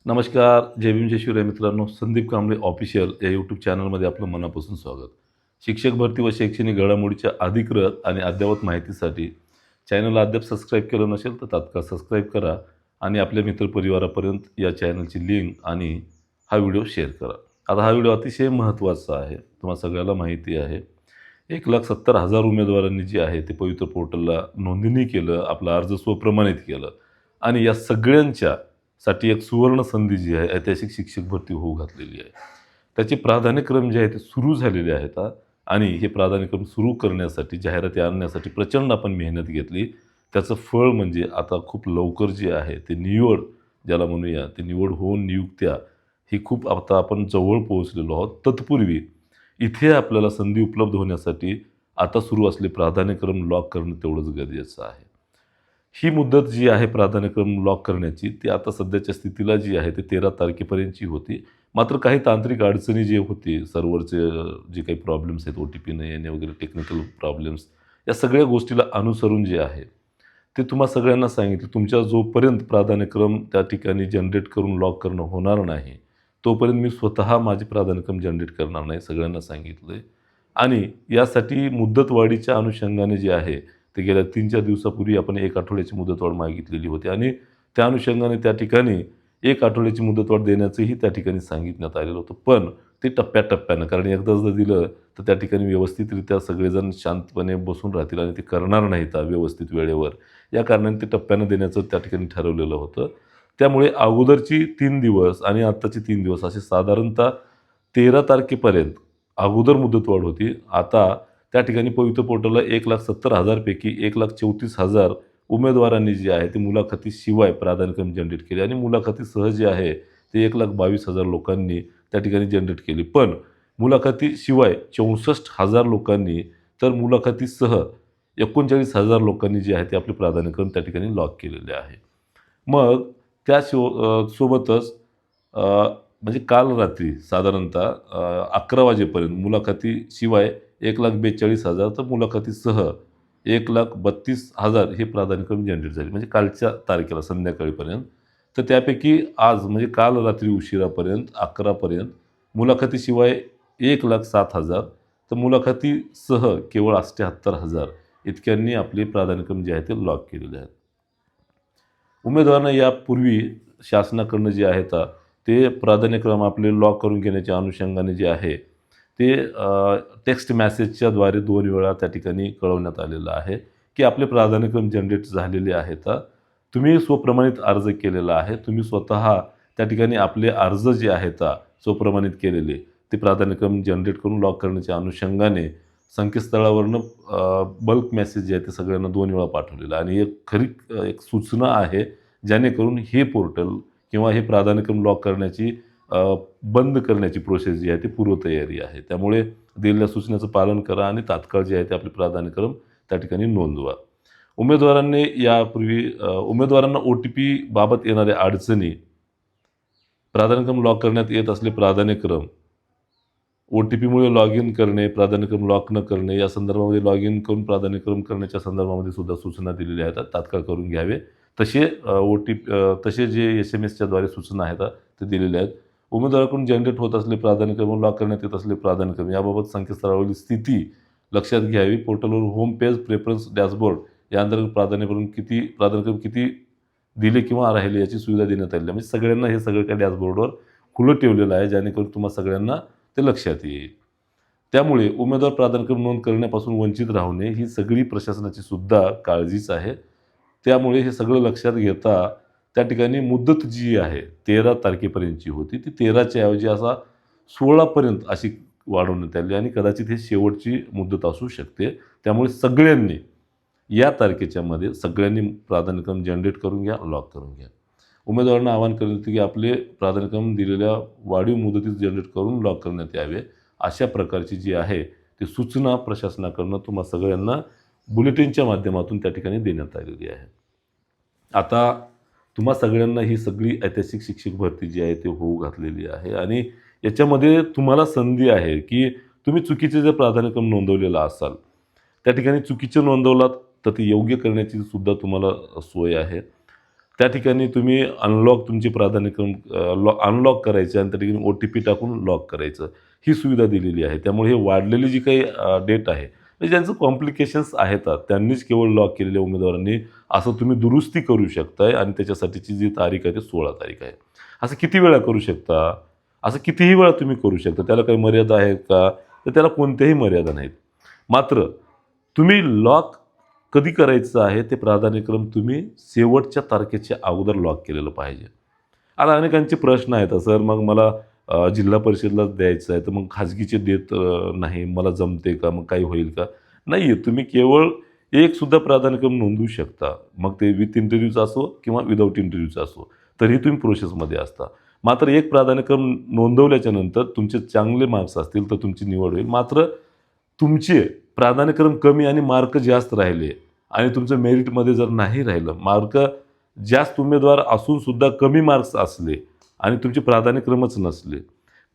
नमस्कार. जय भीम जय शिवराय मित्रांनो. संदीप कांबळे ऑफिशियल या यूट्यूब चॅनलमध्ये आपलं मनापासून स्वागत. शिक्षक भरती व शैक्षणिक घडामोडीच्या अधिकृत आणि अद्ययावत माहितीसाठी चॅनलला अद्याप सबस्क्राईब केलं नसेल तर तात्काळ सबस्क्राईब करा आणि आपल्या मित्रपरिवारापर्यंत या चॅनलची लिंक आणि हा व्हिडिओ शेअर करा. आता हा व्हिडिओ अतिशय महत्त्वाचा आहे. तुम्हाला सगळ्याला माहिती आहे 1,70,000 उमेदवारांनी जे आहे ते पवित्र पोर्टलला नोंदणी केलं, आपला अर्ज स्वप्रमाणित केलं आणि या सगळ्यांच्यासाठी एक सुवर्ण संधी जी आहे ऐतिहासिक शिक्षक भरती होऊ घातलेली आहे. त्याचे प्राधान्यक्रम जे आहे ते सुरू झालेले आहेत आणि हे प्राधान्यक्रम सुरू करण्यासाठी जाहिराती आणण्यासाठी प्रचंड आपण मेहनत घेतली. त्याचं फळ म्हणजे आता खूप लवकर जे आहे ते निवड ज्याला म्हणूया ते निवड होऊन नियुक्त्या ही खूप आता आपण जवळ पोहोचलेलो आहोत. तत्पूर्वी इथे आपल्याला संधी उपलब्ध होण्यासाठी आता सुरू असले प्राधान्यक्रम लॉक करणं तेवढंच गरजेचं आहे. ही मुदत जी आहे प्राधान्यक्रम लॉक करण्याची ती आता सध्याच्या स्थितीला जी आहे ते 13 तारखेपर्यंतची होती. मात्र काही तांत्रिक अडचणी जे होती सर्व्हरचे जे काही प्रॉब्लेम्स आहेत OTP न येणे वगैरे टेक्निकल प्रॉब्लेम्स या सगळ्या गोष्टीला अनुसरून जे आहे ते तुम्हा सगळ्यांना सांगितलं. तुमच्या जोपर्यंत प्राधान्यक्रम त्या ठिकाणी जनरेट करून लॉक करणं होणार नाही तोपर्यंत मी स्वतः माझे प्राधान्यक्रम जनरेट करणार नाही सगळ्यांना सांगितलं आहे. आणि यासाठी मुदतवाढीच्या अनुषंगाने जे आहे ते गेल्या 3-4 दिवसापूर्वी आपण 1 आठवड्याची मुदतवाढ मागितलेली होती आणि त्या अनुषंगाने त्या ठिकाणी 1 आठवड्याची मुदतवाढ देण्याचंही त्या ठिकाणी सांगितण्यात आलेलं होतं. पण ते टप्प्याटप्प्यानं, कारण एकदा जर दिलं तर त्या ठिकाणी व्यवस्थितरित्या सगळेजण शांतपणे बसून राहतील आणि ते करणार नाहीत व्यवस्थित वेळेवर. या कारणाने ते टप्प्यानं देण्याचं त्या ठिकाणी ठरवलेलं होतं. त्यामुळे अगोदरची 3 दिवस आणि आत्ताचे 3 दिवस असे साधारणतः 13 तारखेपर्यंत अगोदर मुदतवाढ होती. आता त्या ठिकाणी पवित्र पोर्टलला 1,70,000 पैकी 1,34,000 उमेदवारांनी जे आहे ते मुलाखतीशिवाय प्राधान्यक्रम जनरेट केले आणि मुलाखतीसह जे आहे ते 1,22,000 लोकांनी त्या ठिकाणी जनरेट केली. पण मुलाखतीशिवाय 64,000 लोकांनी तर मुलाखतीसह 39,000 लोकांनी जे आहे ते आपले प्राधान्यक्रम त्या ठिकाणी लॉक केलेले आहे. मग त्या सोबतच म्हणजे काल रात्री साधारणतः 11 वाजेपर्यंत मुलाखतीशिवाय 1,42,000 तर मुलाखतीसह 1,32,000 हे प्राधान्यक्रम जनरेट झाले. म्हणजे कालच्या तारखेला संध्याकाळीपर्यंत. तर त्यापैकी आज म्हणजे काल रात्री उशिरापर्यंत 11 पर्यंत मुलाखतीशिवाय 1,07,000 तर मुलाखतीसह केवळ 78,000 इतक्यांनी आपले प्राधान्यक्रम जे आहे ते लॉक केलेले आहेत. उमेदवारांना यापूर्वी शासनाकडनं जे आहेत ते प्राधान्यक्रम आपले लॉक करून घेण्याच्या अनुषंगाने जे आहे ते टेक्स्ट मेसेजच्या द्वारे 2 वेळा त्या ठिकाणी कळवण्यात आलेलं आहे की आपले प्राधान्यक्रम जनरेट झालेले आहेत. तुम्ही स्वप्रमाणित अर्ज केलेला आहे. तुम्ही स्वतः त्या ठिकाणी आपले अर्ज जे आहेत स्वप्रमाणित केलेले ते प्राधान्यक्रम जनरेट करून लॉक करण्याच्या अनुषंगाने संकेतस्थळावरनं बल्क मेसेज जे आहे ते सगळ्यांना 2 वेळा पाठवलेलं आहे. आणि एक सूचना आहे जेणेकरून हे पोर्टल किंवा हे प्राधान्यक्रम लॉक करण्याची बंद करण्याची प्रोसेस जी आहे ती पूर्वतयारी आहे. त्यामुळे दिलेल्या सूचनेचं पालन करा आणि तात्काळ जे आहे ते आपले प्राधान्यक्रम त्या ठिकाणी नोंदवा. उमेदवारांनी यापूर्वी उमेदवारांना OTP बाबत येणाऱ्या अडचणी, प्राधान्यक्रम लॉक करण्यात येत असले प्राधान्यक्रम, OTPमुळे लॉग इन करणे, प्राधान्यक्रम लॉक न करणे या संदर्भामध्ये लॉग इन करून प्राधान्यक्रम करण्याच्या संदर्भामध्ये सुद्धा सूचना दिलेल्या आहेत. तात्काळ करून घ्यावे. तसे जे SMS द्वारे सूचना आहेत ते दिलेल्या आहेत. उमेदवाराकडून जनरेट होत असले प्राधान्यक्रम लॉक करण्यात येत असले प्राधान्यक्रम याबाबत संकेतस्थळावरील स्थिती लक्षात घ्यावी. पोर्टलवर होम पेज प्रेफरन्स डॅशबोर्ड या अंतर्गत प्राधान्यक्रम किती दिले किंवा राहिले याची सुविधा देण्यात आलेली आहे. म्हणजे सगळ्यांना हे सगळं काही डॅशबोर्डवर खुलं ठेवलेलं आहे जेणेकरून तुम्हा सगळ्यांना ते लक्षात येईल. त्यामुळे उमेदवार प्राधान्यक्रम नोंद करण्यापासून वंचित राहू नये ही सगळी प्रशासनाची सुद्धा काळजीच आहे. त्यामुळे हे सगळं लक्षात घेता त्या ठिकाणी मुदत जी आहे 13 तारखेपर्यंतची होती ती 13च्या ऐवजी 16पर्यंत अशी वाढवण्यात आली आणि कदाचित हे शेवटची मुदत असू शकते. त्यामुळे सगळ्यांनी या तारखेच्या मध्ये सगळ्यांनी प्राधान्यक्रम जनरेट करून घ्या, लॉक करून घ्या. उमेदवारांना आवाहन करण्यात येते की आपले प्राधान्यक्रम दिलेल्या वाढीव मुदतीत जनरेट करून लॉक करण्यात यावे. अशा प्रकारची जी आहे ती सूचना प्रशासनाकडून तुम्हा सगळ्यांना बुलेटिनच्या माध्यमातून त्या ठिकाणी देण्यात आलेली आहे. आता तुम्हा सगळ्यांना ही सगळी ऐतिहासिक शिक्षक भरती जी आहे ती होऊ घातलेली आहे आणि याच्यामध्ये तुम्हाला संधी आहे की तुम्ही चुकीचे जर प्राधान्यक्रम नोंदवलेला असाल त्या ठिकाणी चुकीचे नोंदवलात तर ते योग्य करण्याची सुद्धा तुम्हाला सोय आहे. त्या ठिकाणी तुम्ही अनलॉक तुमचे प्राधान्यक्रम अनलॉक करायचे आणि त्या ठिकाणी OTP टाकून लॉक करायचं. ही सुविधा दिलेली आहे. त्यामुळे हे वाढलेली जी काही डेट आहे, म्हणजे ज्यांचं कॉम्प्लिकेशन्स आहेत त्यांनीच केवळ लॉक केलेल्या उमेदवारांनी असं तुम्ही दुरुस्ती करू शकताय आणि त्याच्यासाठीची जी तारीख आहे ती 16 तारीख आहे. असं किती वेळा करू शकता? असं कितीही वेळा तुम्ही करू शकता. त्याला काही मर्यादा आहेत का? तर त्याला कोणत्याही मर्यादा नाहीत. मात्र तुम्ही लॉक कधी करायचं आहे ते प्राधान्यक्रम तुम्ही शेवटच्या तारखेच्या अगोदर लॉक केलेलं पाहिजे. आता अनेकांचे प्रश्न आहेत, सर मग मला जिल्हा परिषदलाच द्यायचं आहे, तर मग खाजगीचे देत नाही, मला जमते का? मग काही होईल का? नाही आहे. तुम्ही केवळ एक सुद्धा प्राधान्यक्रम नोंदवू शकता. मग ते विथ इंटरव्ह्यूचा असो किंवा विदाऊट इंटरव्ह्यूचा असो, तरीही तुम्ही प्रोसेसमध्ये असता. मात्र एक प्राधान्यक्रम नोंदवल्याच्या नंतर तुमचे चांगले मार्क्स असतील तर तुमची निवड होईल. मात्र तुमचे प्राधान्यक्रम कमी आणि मार्क जास्त राहिले आणि तुमचं मेरिटमध्ये जर नाही राहिलं, मार्क जास्त उमेदवार असून सुद्धा कमी मार्क्स असले आणि तुमचे प्राधान्यक्रमच नसले,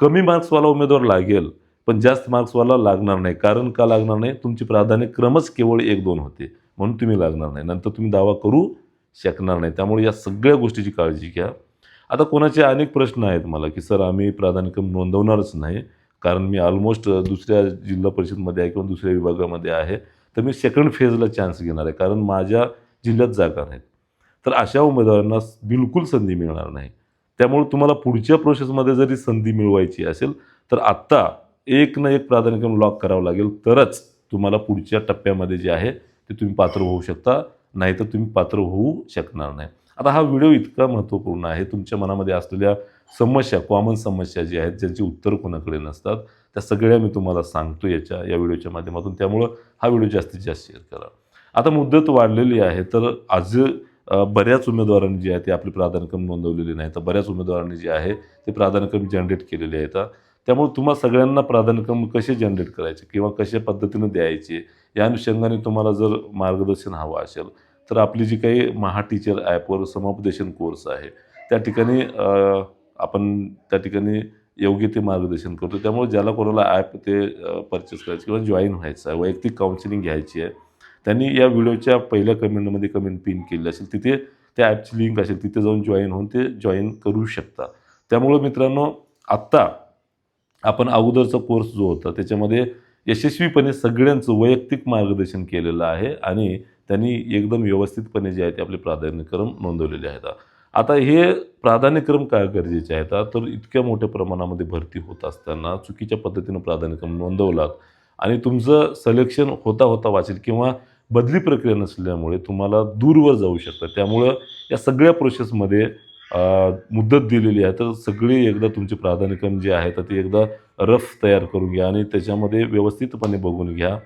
कमी मार्क्सवाला उमेदवार लागेल, पण जास्त मार्क्सवाला लागणार नाही. कारण का लागणार नाही? तुमचे प्राधान्यक्रमच केवळ 1-2 होते, म्हणून तुम्ही लागणार नाही. नंतर तुम्ही दावा करू शकणार नाही. त्यामुळे या सगळ्या गोष्टीची काळजी घ्या. आता कोणाचे अनेक प्रश्न आहेत मला, की सर आम्ही प्राधान्यक्रम नोंदवणारच नाही, कारण मी ऑलमोस्ट दुसऱ्या जिल्हा परिषदमध्ये आहे किंवा दुसऱ्या विभागामध्ये आहे, तर मी सेकंड फेजला चान्स घेणार आहे, कारण माझ्या जिल्ह्यात जागा नाहीत. तर अशा उमेदवारांना बिलकुल संधी मिळणार नाही. त्यामुळे तुम्हाला पुढच्या प्रोसेसमध्ये जरी संधी मिळवायची असेल, तर आत्ता एक ना एक प्राधान्यक्रम लॉक करावा लागेल, तरच तुम्हाला पुढच्या टप्प्यामध्ये जे आहे ते तुम्ही पात्र होऊ शकता, नाहीतर तुम्ही पात्र होऊ शकणार नाही. आता हा व्हिडिओ इतका महत्त्वपूर्ण आहे. तुमच्या मनामध्ये असलेल्या समस्या, कॉमन समस्या ज्या आहेत, ज्यांची उत्तरं कोणाकडे नसतात, त्या सगळ्या मी तुम्हाला सांगतो या व्हिडिओच्या माध्यमातून. त्यामुळं हा व्हिडिओ जास्तीत जास्त शेअर करा. आता मुदत वाढलेली आहे, तर आज बऱ्याच उमेदवारांनी जे आहे ते आपले प्राधान्यक्रम नोंदवलेले नाही. तर बऱ्याच उमेदवारांनी जे आहे ते प्राधान्यक्रम जनरेट केलेले आहेत. त्यामुळे तुम्हा सगळ्यांना प्राधान्यक्रम कसे जनरेट करायचे किंवा कशा पद्धतीनं द्यायचे, या अनुषंगाने तुम्हाला जर मार्गदर्शन हवं असेल, तर आपली जी काही महा टीचर ॲपवर समुपदेशन कोर्स आहे, त्या ठिकाणी आपण त्या ठिकाणी योग्य ते मार्गदर्शन करतो. त्यामुळे ज्याला कोणाला ॲप ते परचेस करायचं किंवा जॉईन व्हायचं आहे, वैयक्तिक काउन्सिलिंग घ्यायची आहे, त्यांनी या व्हिडिओच्या पहिल्या कमेंटमध्ये कमेंट पिन केली असेल, तिथे त्या ॲपची लिंक असेल, तिथे जाऊन जॉईन होऊन ते जॉईन करू शकता. त्यामुळं मित्रांनो, आत्ता आपण अगोदरचा कोर्स जो होता त्याच्यामध्ये यशस्वीपणे सगळ्यांचं वैयक्तिक मार्गदर्शन केलेलं आहे आणि त्यांनी एकदम व्यवस्थितपणे जे आहे ते आपले प्राधान्यक्रम नोंदवलेले आहेत. आता हे प्राधान्यक्रम काय गरजेचे आहेत? तर इतक्या मोठ्या प्रमाणामध्ये भरती होत असताना चुकीच्या पद्धतीनं प्राधान्यक्रम नोंदवलात आणि तुमचं सिलेक्शन होता होता वाचेल किंवा बदली प्रक्रिया नसल्यामुळे तुम्हाला दूरवर जाऊ शकतं. त्यामुळं या सगळ्या प्रोसेसमध्ये मुदत दिलेली आहे, तर सगळे एकदा तुमचे प्राधान्यक्रम जे आहेत ते एकदा रफ तयार करून घ्या आणि त्याच्यामध्ये व्यवस्थितपणे बघून घ्या.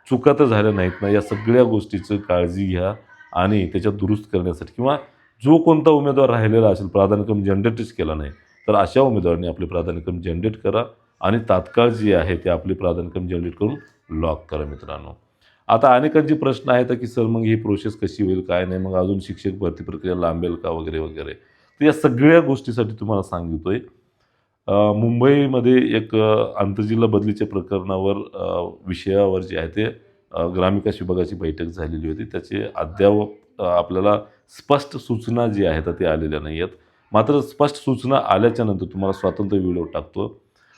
चुका तर झाल्या नाहीत ना, या सगळ्या गोष्टीची काळजी घ्या आणि त्याच्यात दुरुस्त करण्यासाठी किंवा जो कोणता उमेदवार राहिलेला असेल, प्राधान्यक्रम जनरेटच केला नाही, तर अशा उमेदवारांनी आपले प्राधान्यक्रम जनरेट करा आणि तात्काळ जे आहे ते आपले प्राधान्यक्रम जनरेट करून लॉक करा मित्रांनो. आता अनेकांचे प्रश्न आहेत की सर मग ही प्रोसेस कशी होईल, काय नाही, मग अजून शिक्षक भरती प्रक्रिया लांबेल का वगैरे वगैरे. तर या सगळ्या गोष्टीसाठी तुम्हाला सांगतोय, मुंबईमध्ये एक आंतरजिल्हा बदलीच्या प्रकरणावर विषयावर जे आहे ते ग्रामविकास विभागाची बैठक झालेली होती. त्याचे अद्याप आपल्याला स्पष्ट सूचना जी आहेत ते आलेल्या नाही आहेत. मात्र स्पष्ट सूचना आल्याच्यानंतर तुम्हाला स्वतंत्र व्हिडिओ टाकतो.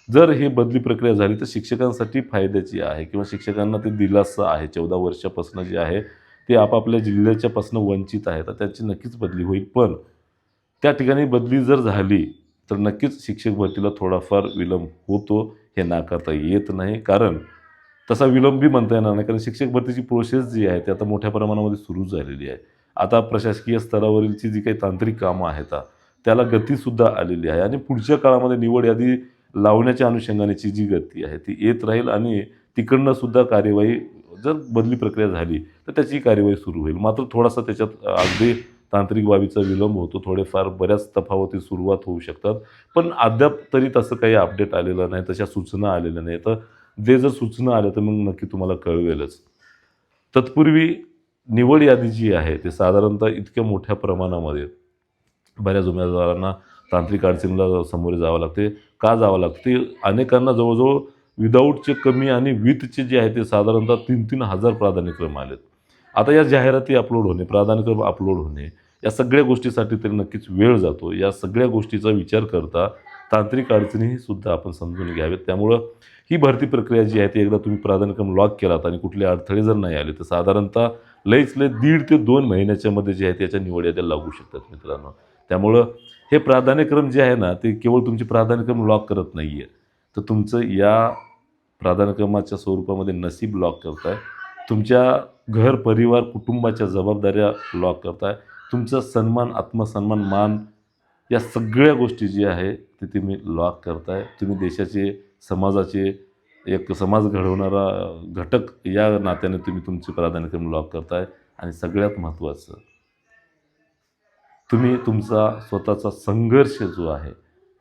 जर ही बदली प्रक्रिया झाली तर शिक्षकांसाठी फायद्याची आहे किंवा शिक्षकांना ते दिलासा आहे. 14 वर्षापासून जे आहे ते आपापल्या जिल्ह्याच्यापासून वंचित आहेत, तर त्यांची नक्कीच बदली होईल. पण त्या ठिकाणी बदली जर झाली तर नक्कीच शिक्षक भरतीला थोडाफार विलंब होतो, हे नाकारता येत नाही. कारण तसा विलंबही म्हणता येणार नाही, कारण शिक्षक भरतीची प्रोसेस जी आहे ती आता मोठ्या प्रमाणामध्ये सुरू झालेली आहे. आता प्रशासकीय स्तरावरीलची जी काही तांत्रिक कामं आहेत त्याला गतीसुद्धा आलेली आहे आणि पुढच्या काळामध्ये निवड यादी लावण्याच्या अनुषंगानेची जी गती आहे ती येत राहील आणि तिकडनं सुद्धा कार्यवाही जर बदली प्रक्रिया झाली तर त्याची कार्यवाही सुरू होईल. मात्र थोडासा त्याच्यात अगदी तांत्रिक बाबीचा विलंब होतो. थोडेफार बऱ्याच तफावती सुरुवात होऊ शकतात. पण अद्याप तरी तसं काही अपडेट आलेलं नाही, तशा सूचना आलेल्या नाही. तर जे जर सूचना आल्या तर मग नक्की तुम्हाला कळवेलच. तत्पूर्वी निवड यादी जी आहे ते साधारणतः इतक्या मोठ्या प्रमाणामध्ये बऱ्याच उमेदवारांना तांत्रिक अडचणीला सामोरे जावं लागते. का जावं लागते? अनेकांना जवळजवळ विदाऊटचे कमी आणि विथचे जे आहे ते साधारणतः 3,000 प्राधान्यक्रम आलेत. आता या जाहिराती अपलोड होणे, प्राधान्यक्रम अपलोड होणे, या सगळ्या गोष्टीसाठी तरी नक्कीच वेळ जातो. या सगळ्या गोष्टीचा विचार करता तांत्रिक अडचणीही सुद्धा आपण समजून घ्यावेत. त्यामुळं ही भरती प्रक्रिया जी आहे ती एकदा तुम्ही प्राधान्यक्रम लॉक केलात आणि कुठले अडथळे जर नाही आले, तर साधारणतः लईच लई 1.5 ते 2 महिन्याच्या मध्ये जे आहे त्याच्या निवड याद्या लागू शकतात मित्रांनो. त्यामुळं हे प्राधान्यक्रम जे आहे ना, ते केवळ तुमचे प्राधान्यक्रम लॉक करत नाही आहे. तर तुमचं या प्राधान्यक्रमाच्या स्वरूपामध्ये नशीब लॉक करताय. तुमच्या घर, परिवार, कुटुंबाच्या जबाबदाऱ्या लॉक करताय. तुमचा सन्मान, आत्मसन्मान, मान या सगळ्या गोष्टी जी आहे ते तुम्ही लॉक करताय. तुम्ही देशाचे, समाजाचे एक समाज घडवणारा घटक या नात्याने तुम्ही तुमचे प्राधान्यक्रम लॉक करताय आणि सगळ्यात महत्त्वाचं तुम्ही तुमचा स्वतःचा संघर्ष जो आहे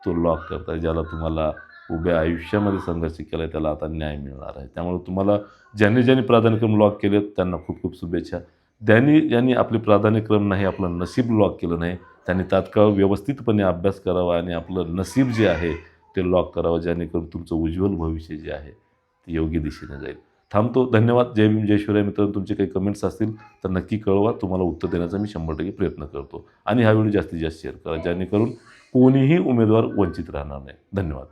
तो लॉक करताय. ज्याला तुम्हाला उभ्या आयुष्यामध्ये संघर्ष केला आहे त्याला आता न्याय मिळणार आहे. त्यामुळे तुम्हाला ज्यांनी प्राधान्यक्रम लॉक केलेत त्यांना खूप खूप शुभेच्छा. ज्यांनी आपले प्राधान्यक्रम नाही, आपलं नशीब लॉक केलं नाही, त्यांनी तात्काळ व्यवस्थितपणे अभ्यास करावा आणि आपलं नशीब जे आहे ते लॉक करावं, जेणेकरून तुमचं उज्ज्वल भविष्य जे आहे ते योग्य दिशेने जाईल. थांबतो. धन्यवाद. जय भीम, जय शिवराय. मित्रांनो, तुमचे काही कमेंट्स असतील तर नक्की कळवा. तुम्हाला उत्तर देण्याचा मी 100% प्रयत्न करतो. आणि हा व्हिडिओ जास्तीत जास्त शेअर करा, जेणेकरून कोणीही उमेदवार वंचित राहणार नाही. धन्यवाद.